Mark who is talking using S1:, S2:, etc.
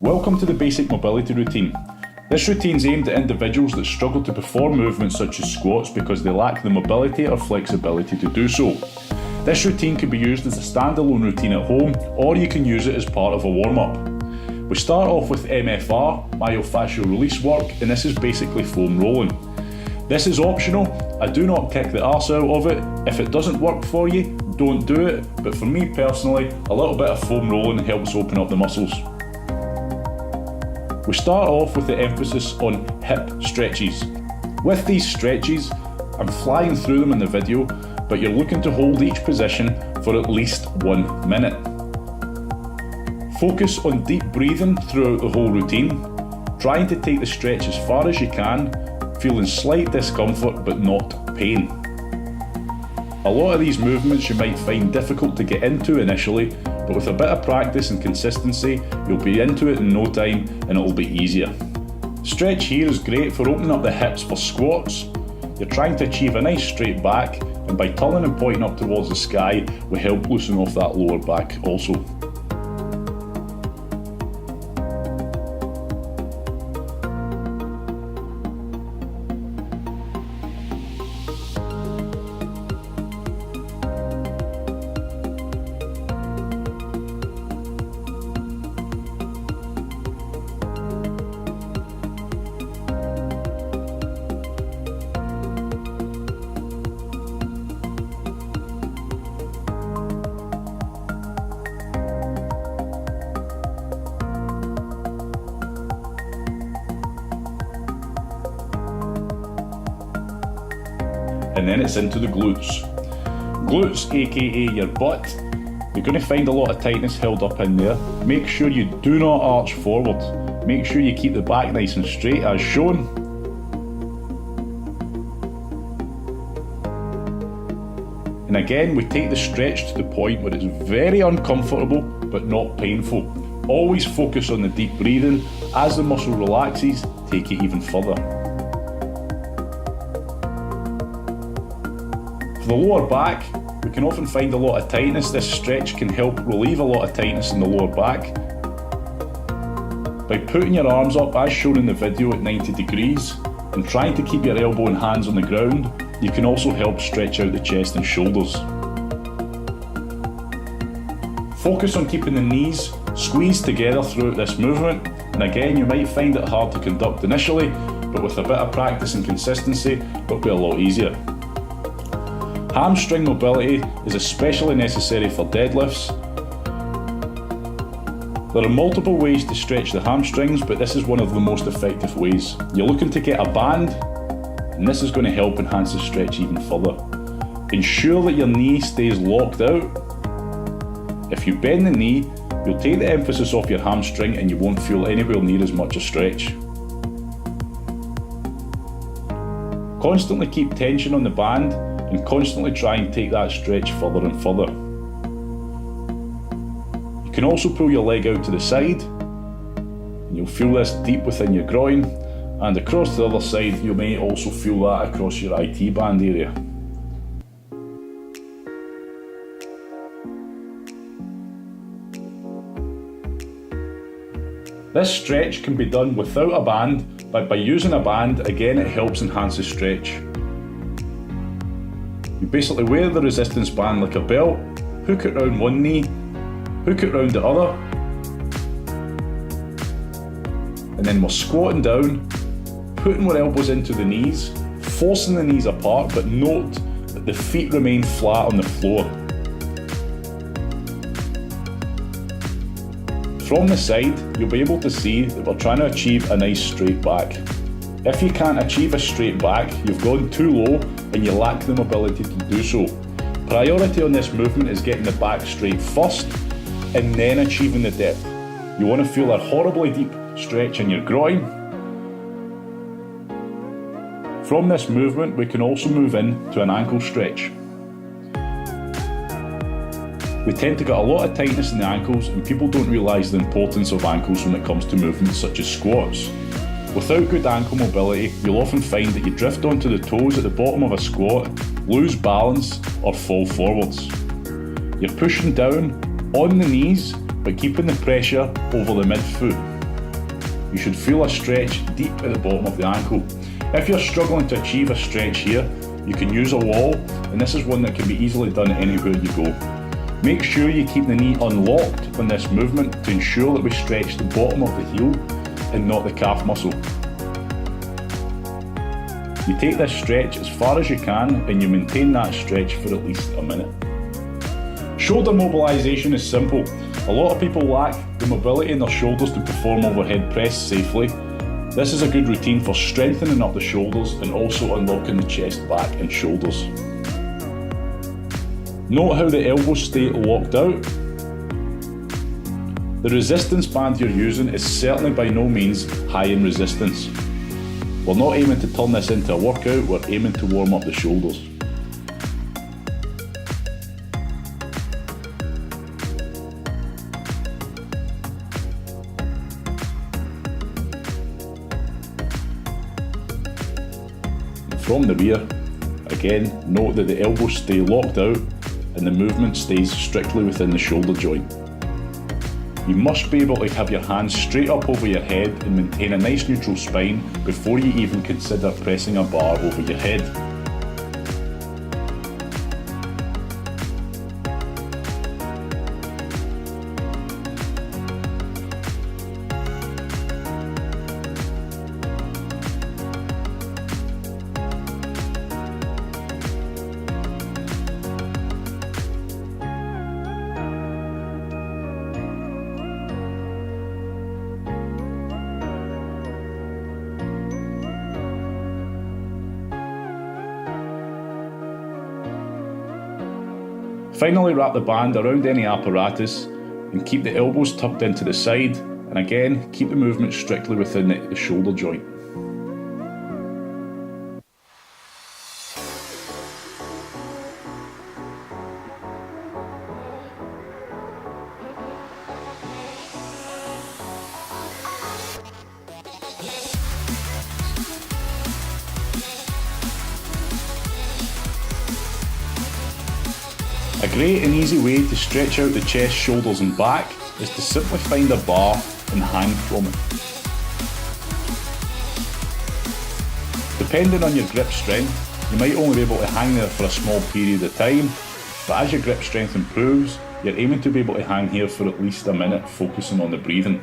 S1: Welcome to the basic mobility routine. This routine is aimed at individuals that struggle to perform movements such as squats because they lack the mobility or flexibility to do so. This routine can be used as a standalone routine at home, or you can use it as part of a warm-up. We start off with MFR, myofascial release work, and this is basically foam rolling. This is optional. I do not kick the arse out of it. If it doesn't work for you, don't do it, but for me personally, a little bit of foam rolling helps open up the muscles. We start off with the emphasis on hip stretches. With these stretches, I'm flying through them in the video, but you're looking to hold each position for at least 1 minute. Focus on deep breathing throughout the whole routine, trying to take the stretch as far as you can, feeling slight discomfort but not pain. A lot of these movements you might find difficult to get into initially, but with a bit of practice and consistency, you'll be into it in no time and it'll be easier. Stretch here is great for opening up the hips for squats. You're trying to achieve a nice straight back, and by turning and pointing up towards the sky will help loosen off that lower back also. And then it's into the glutes. Glutes, aka your butt, you're going to find a lot of tightness held up in there. Make sure you do not arch forward. Make sure you keep the back nice and straight as shown. And again, we take the stretch to the point where it's very uncomfortable but not painful. Always focus on the deep breathing. As the muscle relaxes, take it even further. For the lower back, we can often find a lot of tightness. This stretch can help relieve a lot of tightness in the lower back. By putting your arms up as shown in the video at 90 degrees and trying to keep your elbow and hands on the ground, you can also help stretch out the chest and shoulders. Focus on keeping the knees squeezed together throughout this movement, and again you might find it hard to conduct initially, but with a bit of practice and consistency it'll be a lot easier. Hamstring mobility is especially necessary for deadlifts. There are multiple ways to stretch the hamstrings, but this is one of the most effective ways. You're looking to get a band, and this is going to help enhance the stretch even further. Ensure that your knee stays locked out. If you bend the knee, you'll take the emphasis off your hamstring and you won't feel anywhere near as much a stretch. Constantly keep tension on the band and constantly try and take that stretch further and further. You can also pull your leg out to the side, and you'll feel this deep within your groin, and across the other side you may also feel that across your IT band area. This stretch can be done without a band, but by using a band, again it helps enhance the stretch. You basically wear the resistance band like a belt, hook it round one knee, hook it round the other, and then we're squatting down, putting our elbows into the knees, forcing the knees apart, but note that the feet remain flat on the floor. From the side, you'll be able to see that we're trying to achieve a nice straight back. If you can't achieve a straight back, you've gone too low and you lack the mobility to do so. Priority on this movement is getting the back straight first and then achieving the depth. You want to feel a horribly deep stretch in your groin. From this movement, we can also move into an ankle stretch. We tend to get a lot of tightness in the ankles, and people don't realise the importance of ankles when it comes to movements such as squats. Without good ankle mobility, you'll often find that you drift onto the toes at the bottom of a squat, lose balance, or fall forwards. You're pushing down on the knees, but keeping the pressure over the midfoot. you should feel a stretch deep at the bottom of the ankle. If you're struggling to achieve a stretch here, you can use a wall, and this is one that can be easily done anywhere you go. Make sure you keep the knee unlocked on this movement to ensure that we stretch the bottom of the heel and not the calf muscle. You take this stretch as far as you can and you maintain that stretch for at least a minute. Shoulder mobilisation is simple. A lot of people lack the mobility in their shoulders to perform overhead press safely. This is a good routine for strengthening up the shoulders and also unlocking the chest, back and shoulders. Note how the elbows stay locked out. The resistance band you're using is certainly by no means high in resistance. We're not aiming to turn this into a workout, we're aiming to warm up the shoulders. From the rear, again, note that the elbows stay locked out and the movement stays strictly within the shoulder joint. You must be able to have your hands straight up over your head and maintain a nice neutral spine before you even consider pressing a bar over your head. Finally, wrap the band around any apparatus and keep the elbows tucked into the side, and again keep the movement strictly within the shoulder joint. A great and easy way to stretch out the chest, shoulders and back is to simply find a bar and hang from it. Depending on your grip strength, you might only be able to hang there for a small period of time, but as your grip strength improves, you're aiming to be able to hang here for at least a minute, focusing on the breathing.